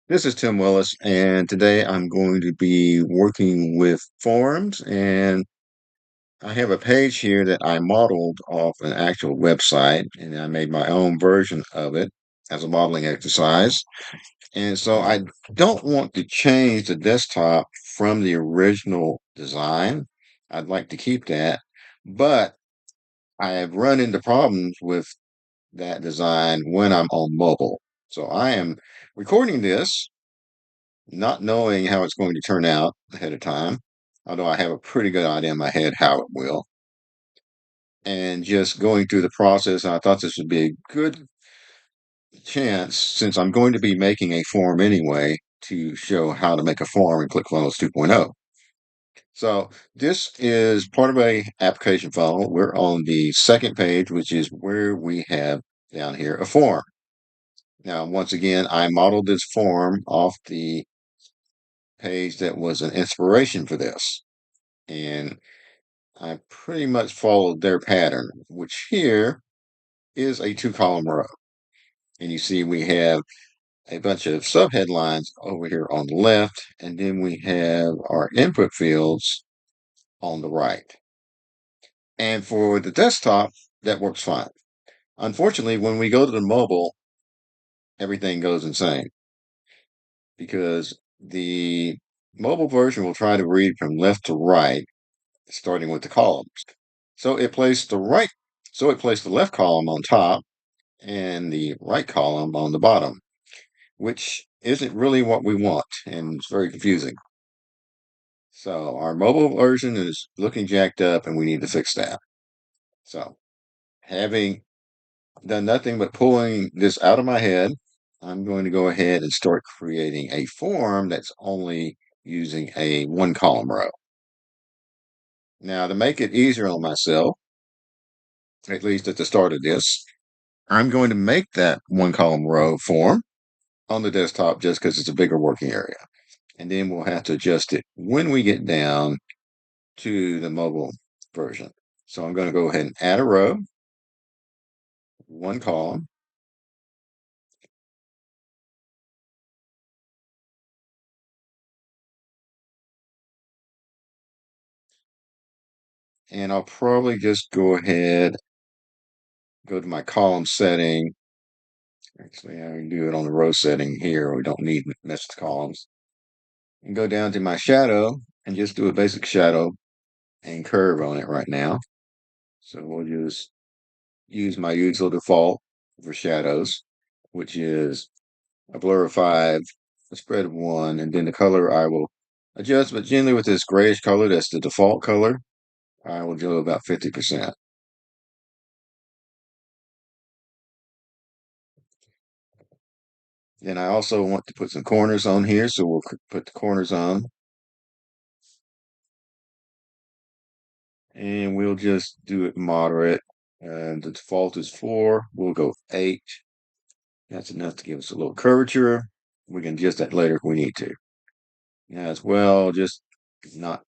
This is Tim Willis, and today I'm going to be working with forms. And I have a page here that I modeled off an actual website, and I made my own version of it as a modeling exercise. And so I don't want to change the desktop from the original design. I'd like to keep that, but I have run into problems with that design when I'm on mobile. So I am recording this not knowing how it's going to turn out ahead of time, although I have a pretty good idea in my head how it will, and just going through the process. And I thought this would be a good chance, since I'm going to be making a form anyway, to show how to make a form in ClickFunnels 2.0. So this is part of a application funnel. We're on the second page, which is where we have down here a form. Now, once again, I modeled this form off the page that was an inspiration for this. And I pretty much followed their pattern, which here is a two-column row. And you see we have a bunch of subheadlines over here on the left, and then we have our input fields on the right. And for the desktop, that works fine. Unfortunately, when we go to the mobile, everything goes insane because the mobile version will try to read from left to right, starting with the columns. So it placed the right, so it placed the left column on top and the right column on the bottom, which isn't really what we want, and it's very confusing. So our mobile version is looking jacked up, and we need to fix that. So having done nothing but pulling this out of my head, I'm going to go ahead and start creating a form that's only using a one column row. Now, to make it easier on myself, at least at the start of this, I'm going to make that one column row form on the desktop just because it's a bigger working area. And then we'll have to adjust it when we get down to the mobile version. So I'm going to go ahead and add a row, one column, and I'll probably just go ahead, go to my column setting. Actually, I can do it on the row setting here. We don't need missed columns. And go down to my shadow and just do a basic shadow and curve on it right now. So we'll just use my usual default for shadows, which is a blur of 5, a spread of 1, and then the color I will adjust, but generally with this grayish color, that's the default color, I will do about 50%. Then I also want to put some corners on here, so we'll put the corners on, and we'll just do it moderate. And the default is 4, we'll go 8. That's enough to give us a little curvature. We can adjust that later if we need to. Now, as well, just not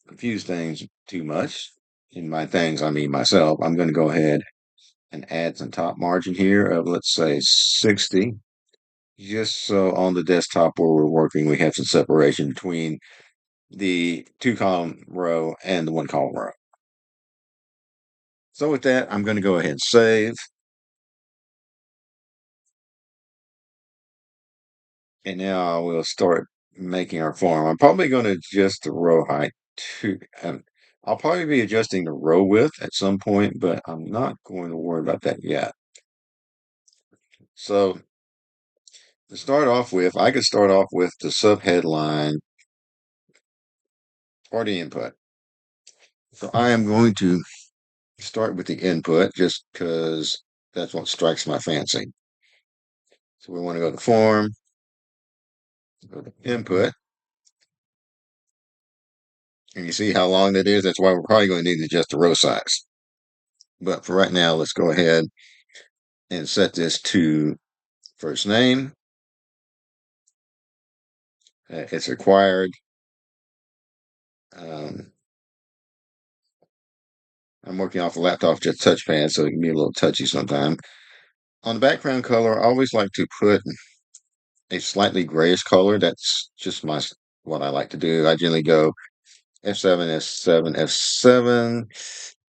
confuse things too much. In my things, I mean myself, I'm going to go ahead and add some top margin here of, let's say, 60, just so on the desktop where we're working, we have some separation between the two column row and the one column row. So with that, I'm going to go ahead and save, and now we'll start making our form. I'm probably going to adjust the row height to, I'll probably be adjusting the row width at some point, but I'm not going to worry about that yet. So to start off with, I could start off with the subheadline or the input. So I am going to start with the input just because that's what strikes my fancy. So we want to go to form, go to input, and you see how long that is? That's why we're probably going to need to adjust the row size. But for right now, let's go ahead and set this to first name. It's required. Um, I'm working off a laptop, just touchpad, so it can be a little touchy sometimes. On the background color, I always like to put a slightly grayish color. That's just what I like to do. I generally go F7, F7, F7.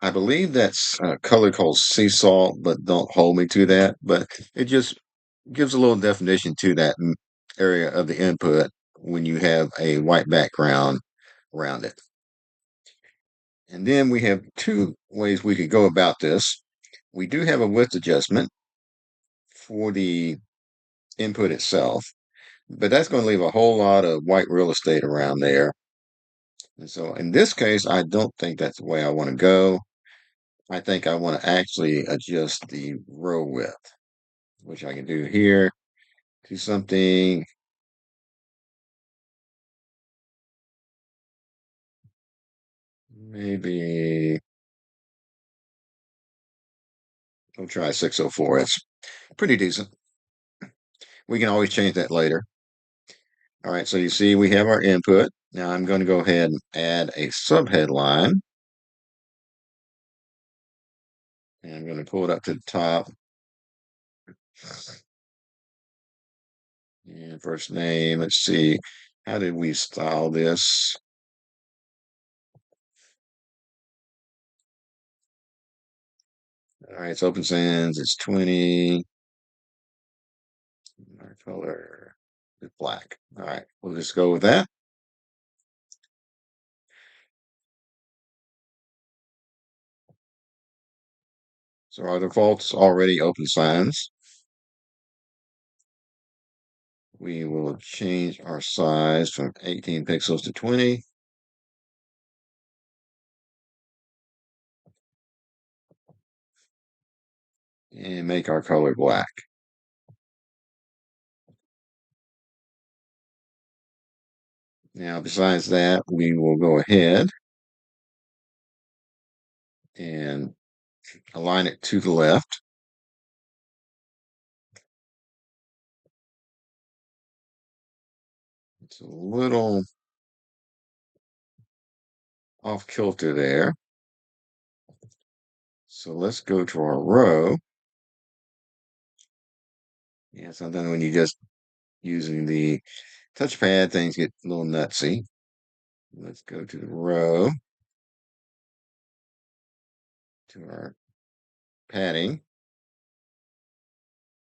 I believe that's a color called sea salt, but don't hold me to that. But it just gives a little definition to that area of the input when you have a white background around it. And then we have two ways we could go about this. We do have a width adjustment for the input itself, but that's going to leave a whole lot of white real estate around there. And so in this case, I don't think that's the way I want to go. I think I want to actually adjust the row width, which I can do here. Do something maybe I'll try 604. It's pretty decent. We can always change that later. All right, so you see we have our input. Now I'm going to go ahead and add a subheadline. And I'm going to pull it up to the top. And first name, let's see, how did we style this? All right, it's open sans, it's 20. Our color is black. All right, we'll just go with that. So our default's already open sans. We will change our size from 18 pixels to 20. And make our color black. Now, besides that, we will go ahead and align it to the left. It's a little off kilter there. So let's go to our row. Yeah, sometimes when you just using the touchpad, things get a little nutsy. Let's go to the row, to our padding.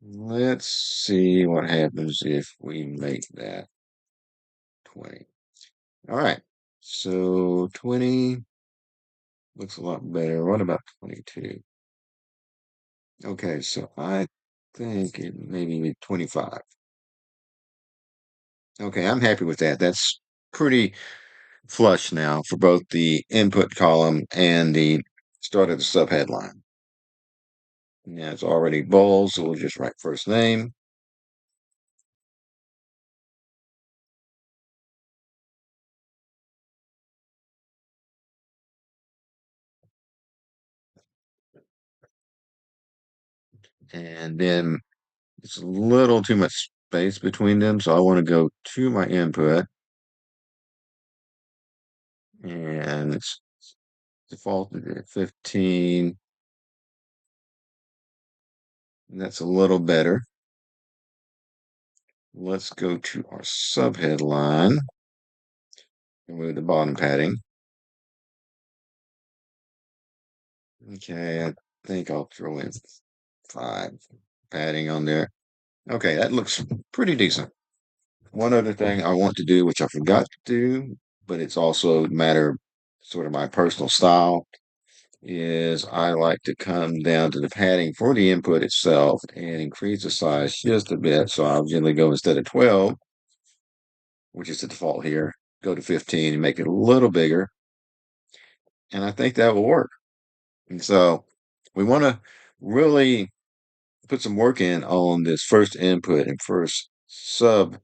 Let's see what happens if we make that 20. All right, so 20 looks a lot better. What about 22? Okay, so I think it maybe be 25. Okay, I'm happy with that. That's pretty flush now for both the input column and the start of the subheadline. Yeah, it's already bold, so we'll just write first name. And then it's a little too much space between them, so I want to go to my input. And it's defaulted at 15. And that's a little better. Let's go to our subheadline. Remove the bottom padding. Okay, I think I'll throw in 5 padding on there. Okay, that looks pretty decent. One other thing I want to do, which I forgot to do, but it's also a matter of sort of my personal style, is I like to come down to the padding for the input itself and increase the size just a bit. So I'll generally go instead of 12, which is the default here, go to 15 and make it a little bigger. And I think that will work. And so we want to really put some work in on this first input and first sub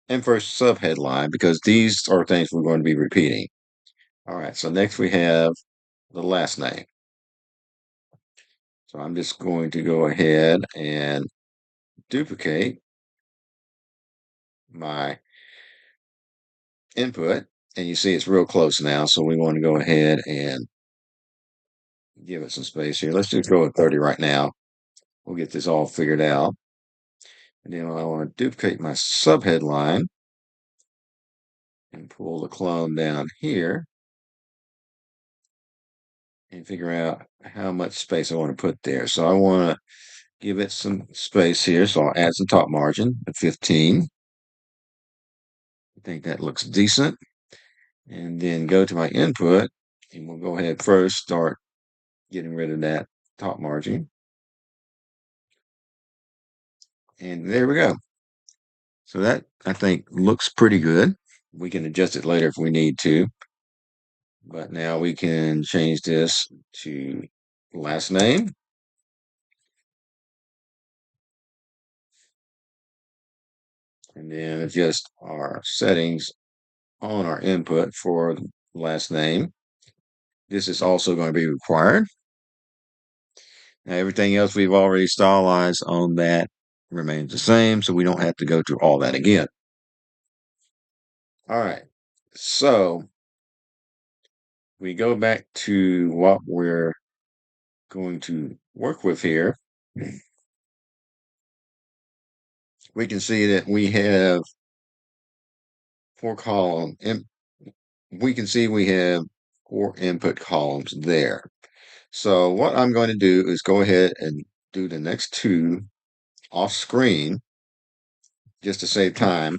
headline because these are things we're going to be repeating. All right, so next we have the last name. So I'm just going to go ahead and duplicate my input, and you see it's real close now, so we want to go ahead and give it some space here. Let's just go with 30 right now. We'll get this all figured out. And then I want to duplicate my subheadline and pull the clone down here and figure out how much space I want to put there. So I want to give it some space here. So I'll add some top margin at 15. I think that looks decent. And then go to my input, and we'll go ahead first, start getting rid of that top margin. And there we go. So that, I think, looks pretty good. We can adjust it later if we need to. But now we can change this to last name. And then adjust our settings on our input for the last name. This is also going to be required. Now, everything else we've already stylized on that remains the same, so we don't have to go through all that again. All right, so we go back to what we're going to work with here. We can see that we have four columns. We can see we have four input columns there. So what I'm going to do is go ahead and do the next two off screen just to save time.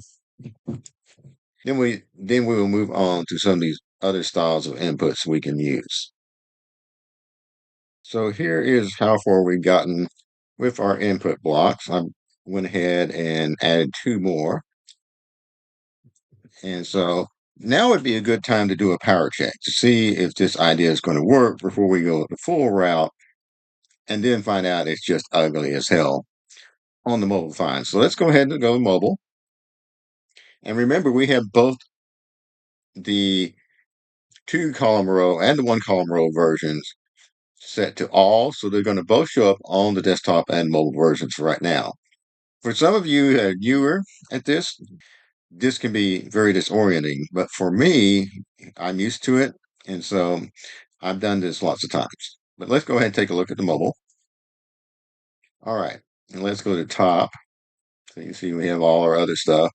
Then we will move on to some of these other styles of inputs we can use. So here is how far we've gotten with our input blocks. I went ahead and added two more. And so now would be a good time to do a power check to see if this idea is going to work before we go the full route and then find out it's just ugly as hell on the mobile fine. So let's go ahead and go mobile. And remember, we have both the two column row and the one column row versions set to all. So they're going to both show up on the desktop and mobile versions right now. For some of you who are newer at this can be very disorienting. But for me, I'm used to it. And so I've done this lots of times. But let's go ahead and take a look at the mobile. All right. And let's go to top. So you see we have all our other stuff.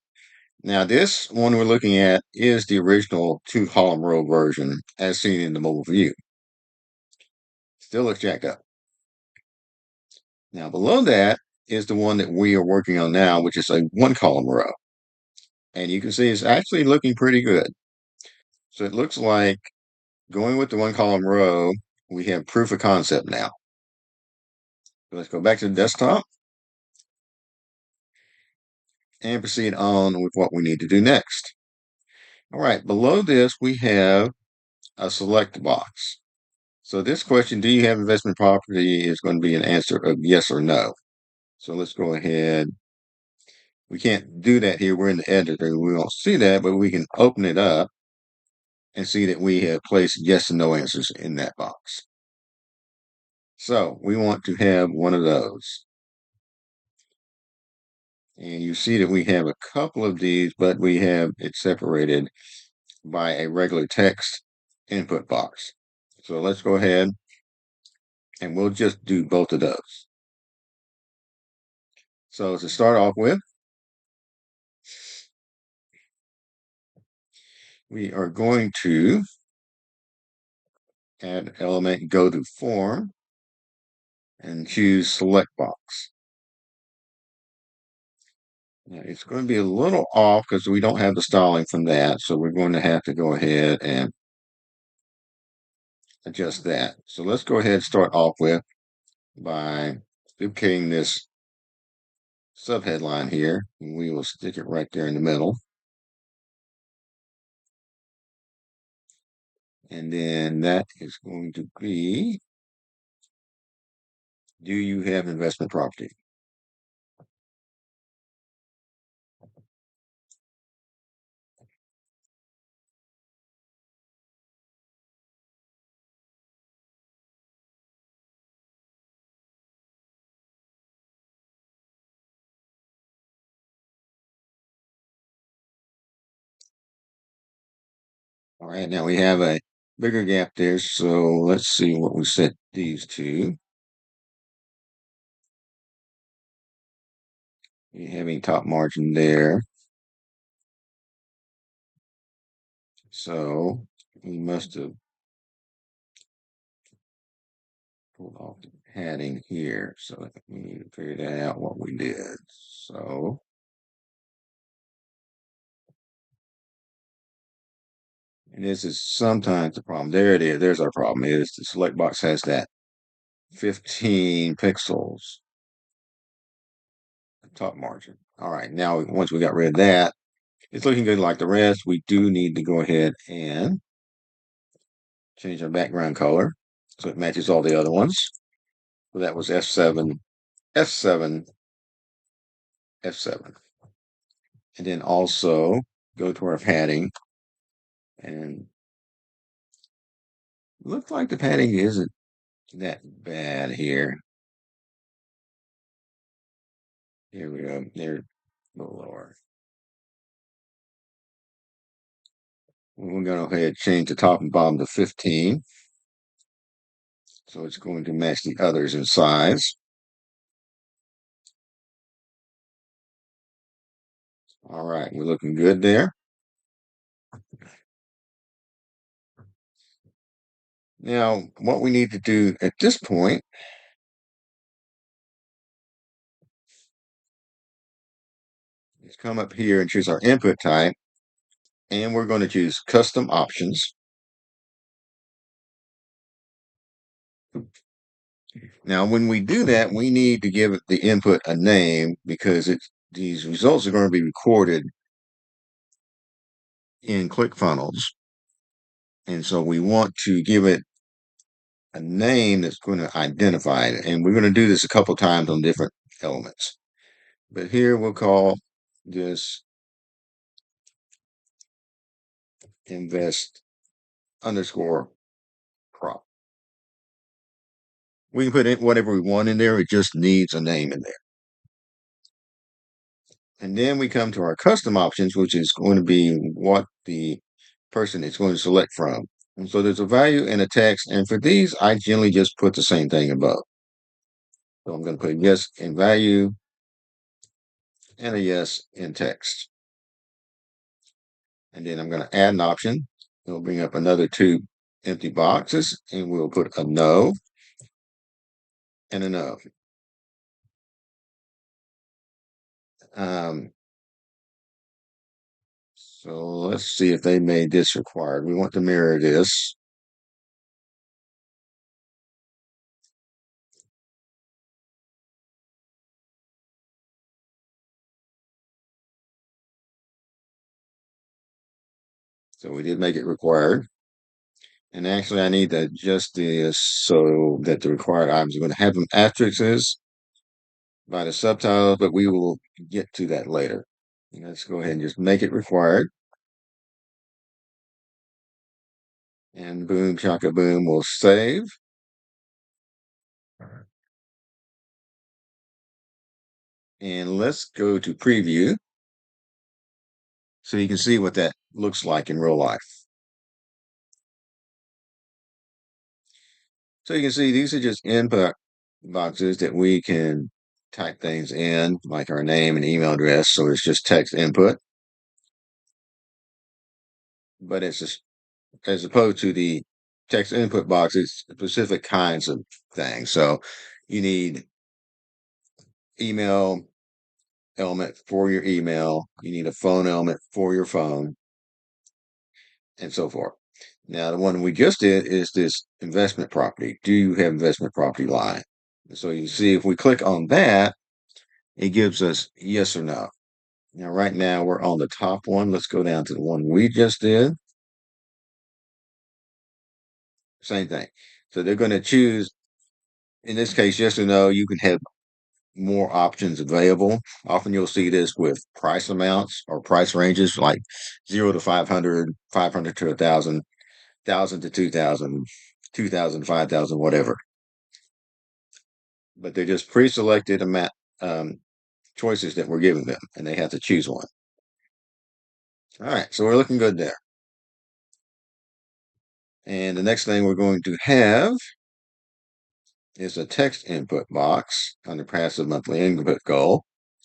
Now, this one we're looking at is the original two column row version as seen in the mobile view. Still looks jacked up. Now, below that is the one that we are working on now, which is a one column row. And you can see it's actually looking pretty good. So it looks like going with the one column row, we have proof of concept now. So let's go back to the desktop and proceed on with what we need to do next. All right, below this, we have a select box. So this question, do you have investment property, is going to be an answer of yes or no. So let's go ahead. We can't do that here. We're in the editor. We won't see that, but we can open it up and see that we have placed yes and no answers in that box. So we want to have one of those. And you see that we have a couple of these, but we have it separated by a regular text input box. So let's go ahead and we'll just do both of those. So to start off with, we are going to add element, go to form, and choose select box. Now, it's going to be a little off because we don't have the styling from that. So we're going to have to go ahead and adjust that. So let's go ahead and start off with by duplicating this subheadline here. And we will stick it right there in the middle. And then that is going to be, do you have investment property? All right, now we have a bigger gap there. So let's see what we set these to. having top margin there. So we must have pulled off the padding here. So we need to figure that out what we did. So and this is sometimes the problem. There it is. There's our problem. Is the select box has that 15 pixels top margin. All right. Now once we got rid of that, it's looking good like the rest. We do need to go ahead and change our background color so it matches all the other ones. So that was F7, F7, F7. And then also go to our padding and looks like the padding isn't that bad here. Here we go. There, a little lower. We're going to go ahead and change the top and bottom to 15. So it's going to match the others in size. All right, we're looking good there. Now, what we need to do at this point is come up here and choose our input type, and we're going to choose custom options. Now, when we do that, we need to give the input a name because these results are going to be recorded in ClickFunnels. And so we want to give it a name that's going to identify it. And we're going to do this a couple times on different elements. But here we'll call this invest underscore crop. We can put in whatever we want in there. It just needs a name in there. And then we come to our custom options, which is going to be what the person is going to select from. And so there's a value and a text. And for these, I generally just put the same thing above. So I'm going to put yes in value and a yes in text. And then I'm going to add an option. It'll bring up another two empty boxes, and we'll put a no and a no. Um, so let's see if they made this required. We want to mirror this. So we did make it required. And actually, I need to adjust this so that the required items are going to have them asterisks by the subtitles, but we will get to that later. Let's go ahead and just make it required. And boom, chaka boom, we'll save. And let's go to preview so you can see what that looks like in real life. So you can see these are just input boxes that we can type things in, like our name and email address. So it's just text input. But it's just as opposed to the text input box, it's specific kinds of things. So you need email element for your email, you need a phone element for your phone, and so forth. Now, the one we just did is this investment property. Do you have investment property line? So you see, if we click on that, it gives us yes or no. Now, right now, we're on the top one. Let's go down to the one we just did. Same thing. So they're going to choose, in this case, yes or no. You can have more options available. Often you'll see this with price amounts or price ranges like 0 to 500, 500 to 1,000, 1,000 to 2,000, 2,000, 5,000, whatever. But they're just pre-selected amount choices that we're giving them, and they have to choose one. All right, so we're looking good there. And the next thing we're going to have is a text input box under passive monthly input goal.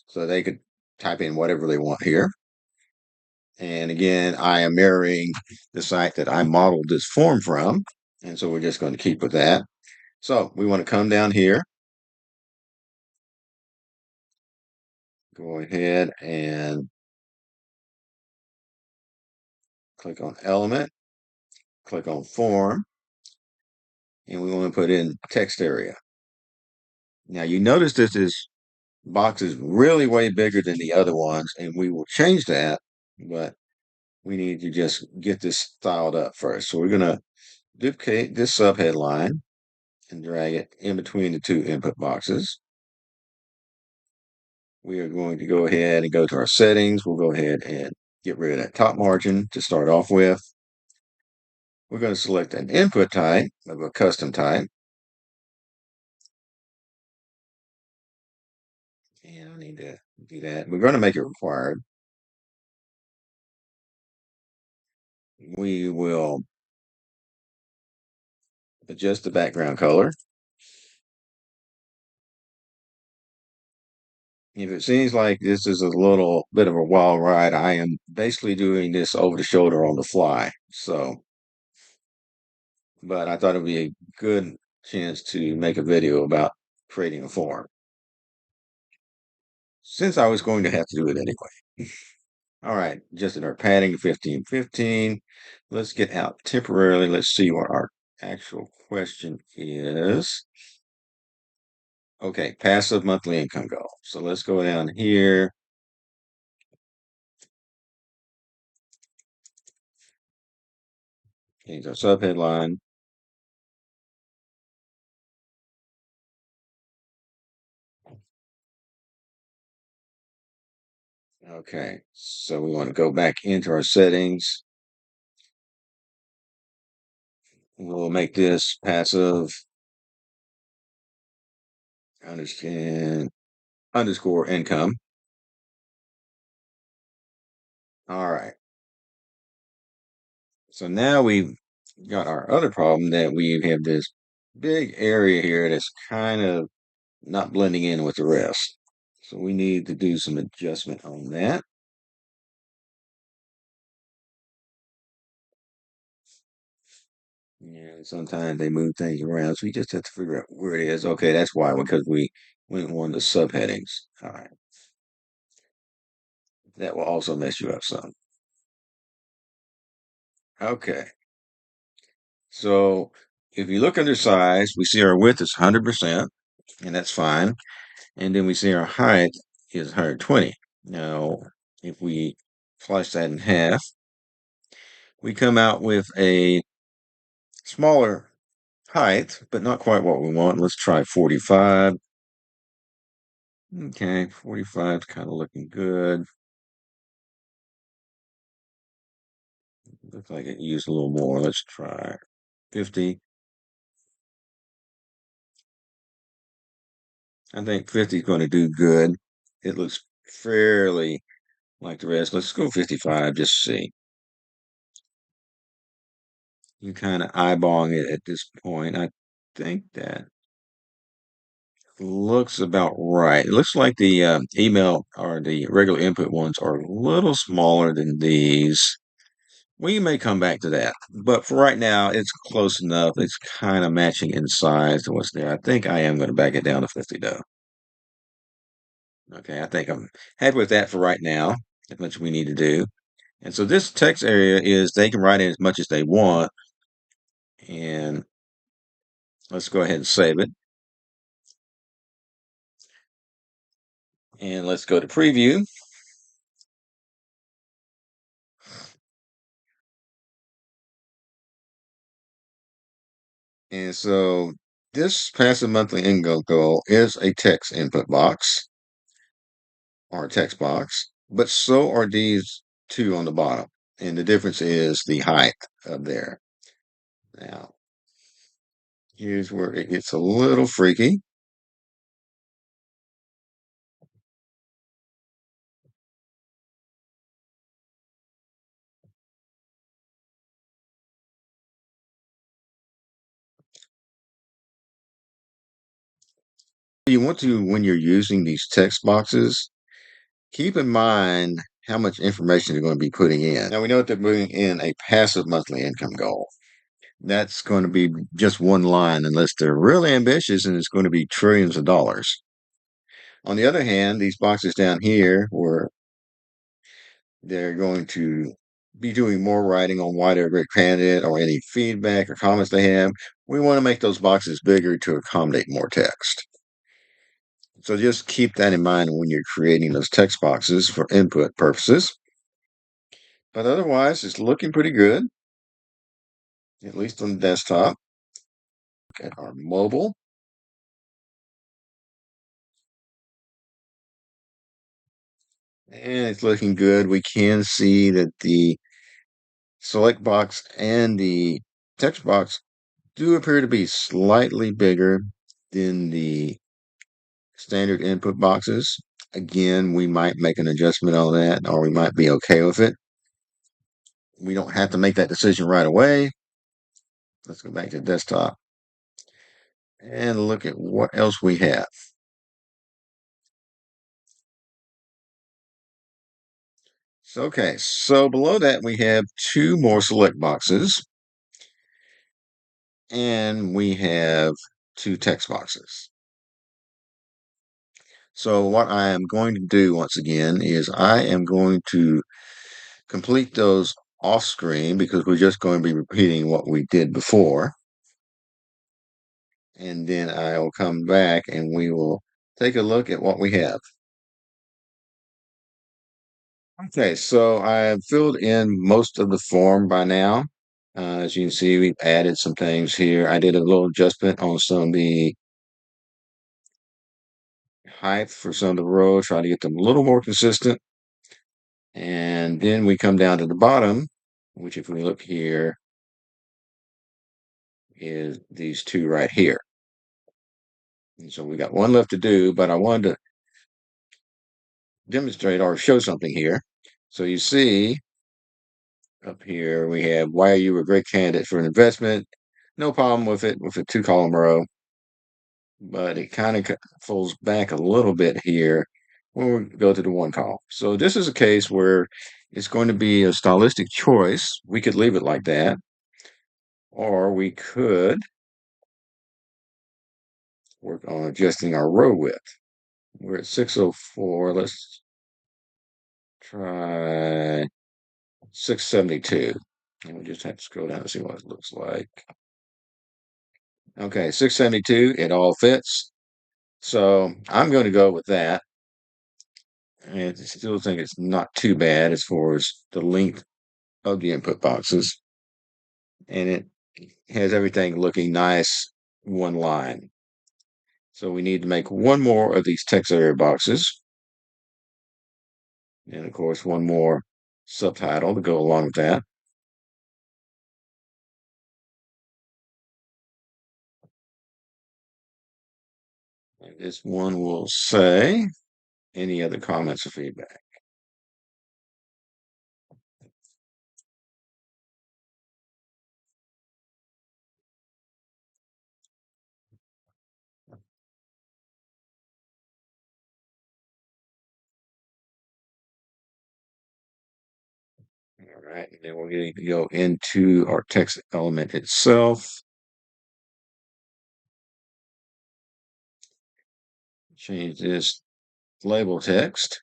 so they could type in whatever they want here. And again, I am mirroring the site that I modeled this form from. And so we're just going to keep with that. So we want to come down here, go ahead and click on element, click on form, and we want to put in text area. Now you notice this box is really way bigger than the other ones, and we will change that, but we need to just get this styled up first. So we're going to duplicate this subhead line and drag it in between the two input boxes. We are going to go ahead and go to our settings. We'll go ahead and get rid of that top margin to start off with. We're going to select an input type of a custom type. And I need to do that. We're going to make it required. We will adjust the background color. If it seems like this is a little bit of a wild ride, I am basically doing this over the shoulder on the fly. So, but I thought it would be a good chance to make a video about creating a form, since I was going to have to do it anyway. All right, just in our padding 1515. Let's get out temporarily. Let's see what our actual question is. Okay, passive monthly income goal. So let's go down here. Change our subheadline. Okay, so we want to go back into our settings. We'll make this passive underscore income. All right. So now we've got our other problem that we have this big area here that's kind of not blending in with the rest. So we need to do some adjustment on that. And sometimes they move things around, so we just have to figure out where it is. Okay, that's why, because we went on the subheadings. All right. That will also mess you up some. Okay. So if you look under size, we see our width is 100%, and that's fine. And then we see our height is 120. Now, if we slice that in half, we come out with a smaller height, but not quite what we want. Let's try 45. Okay, 45 is kind of looking good. Looks like it used a little more. Let's try 50. I think 50 is going to do good. It looks fairly like the rest. Let's go 55 just to see. You kind of eyeballing it at this point. I think that looks about right. It looks like the email or the regular input ones are a little smaller than these. We may come back to that, but for right now, it's close enough. It's kind of matching in size to what's there. I think I am going to back it down to 50 though. Okay, I think I'm happy with that for right now. As much we need to do. And so this text area is they can write in as much as they want. And let's go ahead and save it. And let's go to preview. And so this passive monthly income goal is a text input box or a text box, but so are these two on the bottom. And the difference is the height of there. Now, here's where it gets a little freaky. You want to, when you're using these text boxes, keep in mind how much information they're going to be putting in. Now, we know that they're putting in a passive monthly income goal. That's going to be just one line unless they're really ambitious and it's going to be trillions of dollars. On the other hand, these boxes down here where they're going to be doing more writing on why they're a great candidate or any feedback or comments they have, we want to make those boxes bigger to accommodate more text. So just keep that in mind when you're creating those text boxes for input purposes. But otherwise, it's looking pretty good, at least on the desktop. Look at our mobile. And it's looking good. We can see that the select box and the text box do appear to be slightly bigger than the standard input boxes. Again, we might make an adjustment on that, or we might be okay with it. We don't have to make that decision right away. Let's go back to desktop and look at what else we have. So, okay, so below that we have two more select boxes and we have two text boxes. So what I am going to do once again is I am going to complete those off screen because we're just going to be repeating what we did before. And then I will come back and we will take a look at what we have. Okay, so I have filled in most of the form by now. As you can see, we've added some things here. I did a little adjustment on some of the height for some of the rows, try to get them a little more consistent. And then we come down to the bottom, which if we look here, is these two right here. And so we got one left to do, but I wanted to demonstrate or show something here. So you see up here, we have why are you a great candidate for an investment? No problem with it with a 2-column row, but it kind of folds back a little bit here when we go to the 1 column. So this is a case where it's going to be a stylistic choice. We could leave it like that, or we could work on adjusting our row width. We're at 604. Let's try 672. And we just have to scroll down and see what it looks like. Okay, 672, it all fits. So I'm going to go with that. And I still think it's not too bad as far as the length of the input boxes. And it has everything looking nice, one line. So we need to make one more of these text area boxes. And of course, one more subtitle to go along with that. And this one will say, any other comments or feedback? All right, and then we're going to go into our text element itself. Change this label text.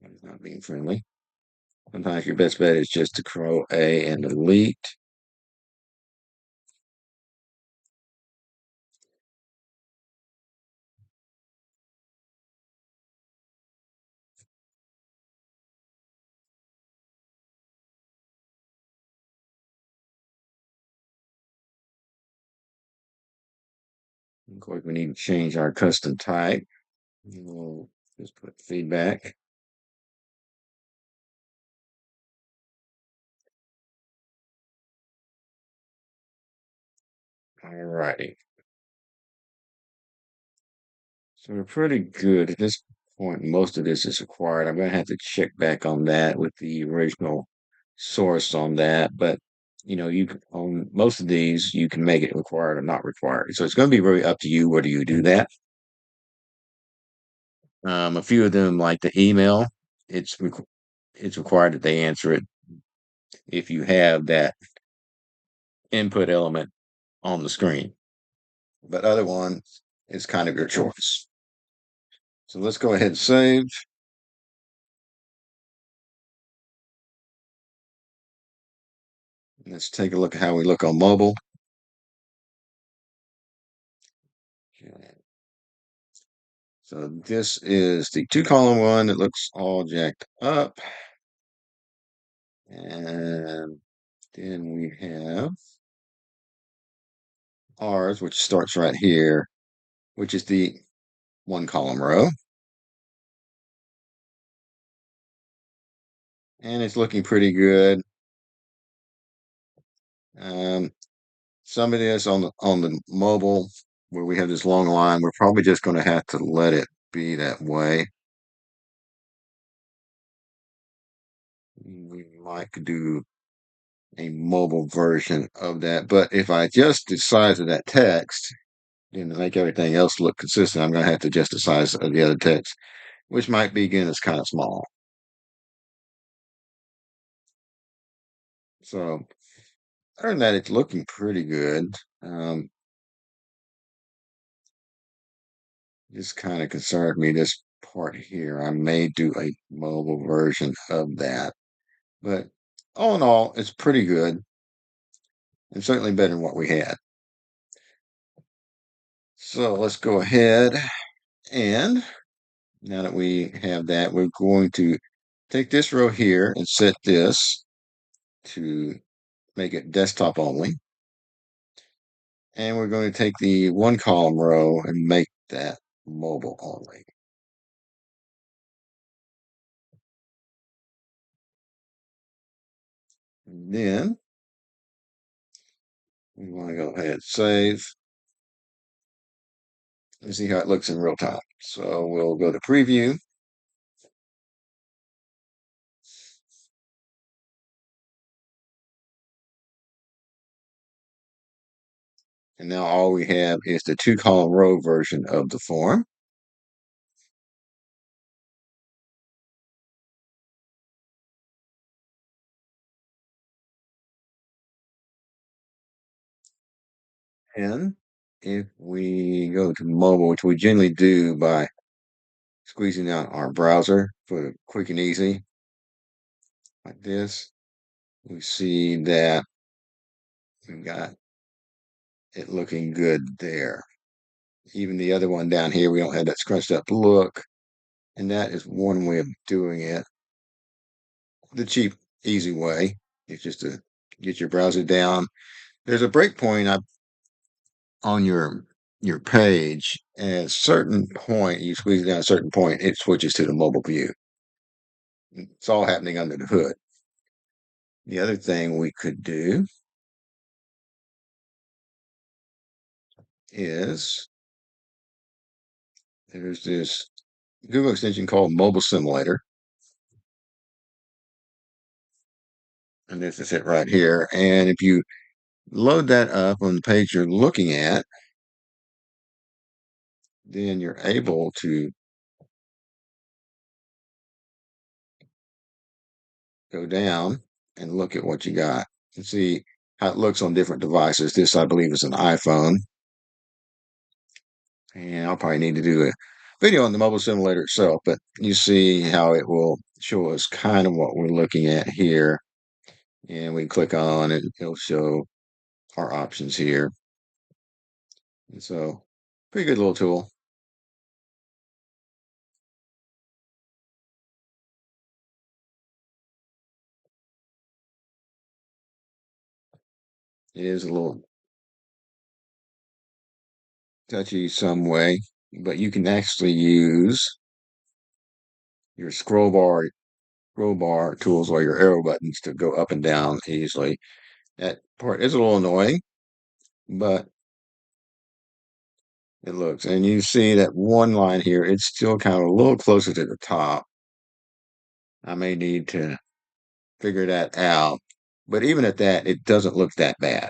It's not being friendly. Sometimes your best bet is just to Control A and delete. Of course, we need to change our custom type. We'll just put feedback. All righty. So we're pretty good at this point. Most of this is required. I'm going to have to check back on that with the original source on that. But you can, on most of these, you can make it required or not required. So it's going to be really up to you whether you do that. A few of them, like the email, it's required that they answer it if you have that input element on the screen. But other ones, it's kind of your choice. So let's go ahead and save. Let's take a look at how we look on mobile. Okay. So this is the 2-column one that looks all jacked up. And then we have ours, which starts right here, which is the 1-column row. And it's looking pretty good. Um, some of this on the mobile where we have this long line, we're probably just going to have to let it be that way. We might do a mobile version of that, but if I adjust the size of that text, then to make everything else look consistent, I'm going to have to adjust the size of the other text, which might be again as kind of small. So other than that, it's looking pretty good. This kind of concerned me, this part here. I may do a mobile version of that. But all in all, it's pretty good and certainly better than what we had. So let's go ahead and now that we have that, we're going to take this row here and set this to make it desktop only. And we're going to take the 1-column row and make that mobile only. And then we want to go ahead and save and see how it looks in real time. So we'll go to preview. And now all we have is the 2-column row version of the form. And if we go to mobile, which we generally do by squeezing out our browser for quick and easy, like this, we see that we've got it looking good there. Even the other one down here, we don't have that scrunched up look. And that is one way of doing it. The cheap, easy way is just to get your browser down. There's a breakpoint on your page, and at a certain point, you squeeze it down a certain point, it switches to the mobile view. It's all happening under the hood. The other thing we could do is there's this Google extension called Mobile Simulator, and this is it right here. And if you load that up on the page you're looking at, then you're able to go down and look at what you got and see how it looks on different devices. This, I believe, is an iPhone. And I'll probably need to do a video on the mobile simulator itself, but you see how it will show us kind of what we're looking at here. And we click on it, it'll show our options here. And so, pretty good little tool. It is a little touchy some way, but you can actually use your scroll bar tools or your arrow buttons to go up and down easily. That part is a little annoying, but it looks, and you see that one line here, it's still kind of a little closer to the top. I may need to figure that out. But even at that, it doesn't look that bad.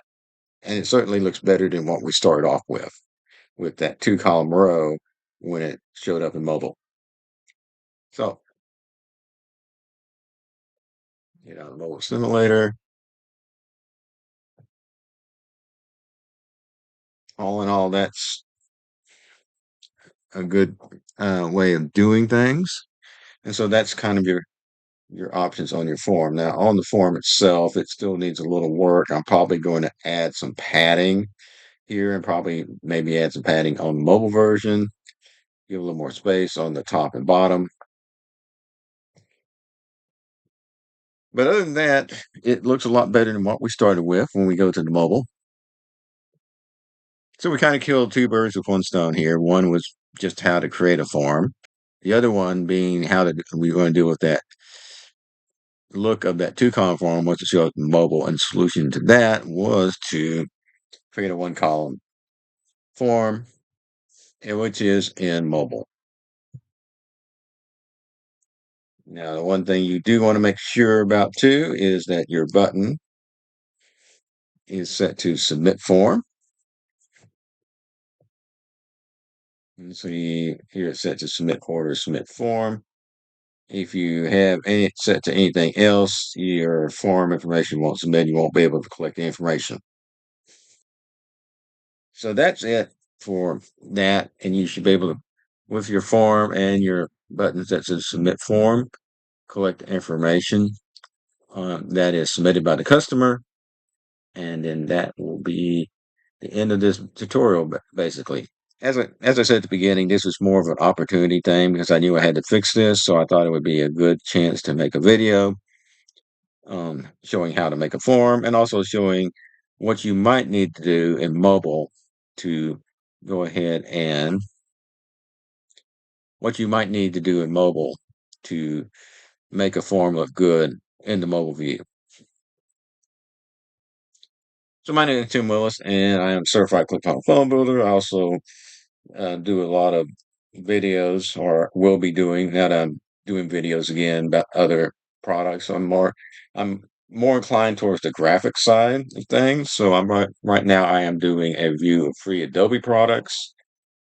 And it certainly looks better than what we started off with that 2-column row when it showed up in mobile. So, mobile simulator, all in all, that's a good way of doing things. And so that's kind of your options on your form. Now, on the form itself, it still needs a little work. I'm probably going to add some padding here and probably maybe add some padding on the mobile version, give a little more space on the top and bottom. But other than that, it looks a lot better than what we started with when we go to the mobile. So we kind of killed two birds with one stone here. One was just how to create a form. The other one being how to we want to deal with that look of that two-column form was to show up mobile, and the solution to that was to create a one-column form, which is in mobile. Now, the one thing you do want to make sure about too is that your button is set to submit form. And so here it's set to submit order, submit form. If you have any set to anything else, your form information won't submit. You won't be able to collect the information. So that's it for that. And you should be able to, with your form and your buttons that says submit form, collect the information that is submitted by the customer. And then that will be the end of this tutorial, basically. As I said at the beginning, this was more of an opportunity thing because I knew I had to fix this. So I thought it would be a good chance to make a video showing how to make a form and also showing what you might need to do in mobile to go ahead and what you might need to do in mobile to make a form look good in the mobile view. So my name is Tim Willis, and I am certified ClickFunnels phone builder. I also do a lot of videos, or will be doing now that I'm doing videos again about other products. So I'm more inclined towards the graphic side of things. So I'm right now I am doing a review of free Adobe products.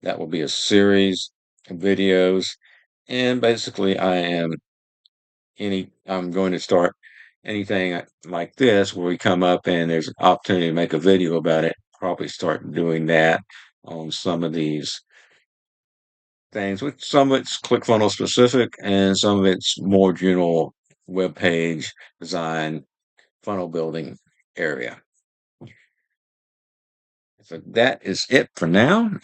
That will be a series of videos, and basically I'm going to start anything like this where we come up and there's an opportunity to make a video about it. Probably start doing that on some of these things. With some of it's ClickFunnels specific, and some of it's more general web page design, funnel building area. So that is it for now, and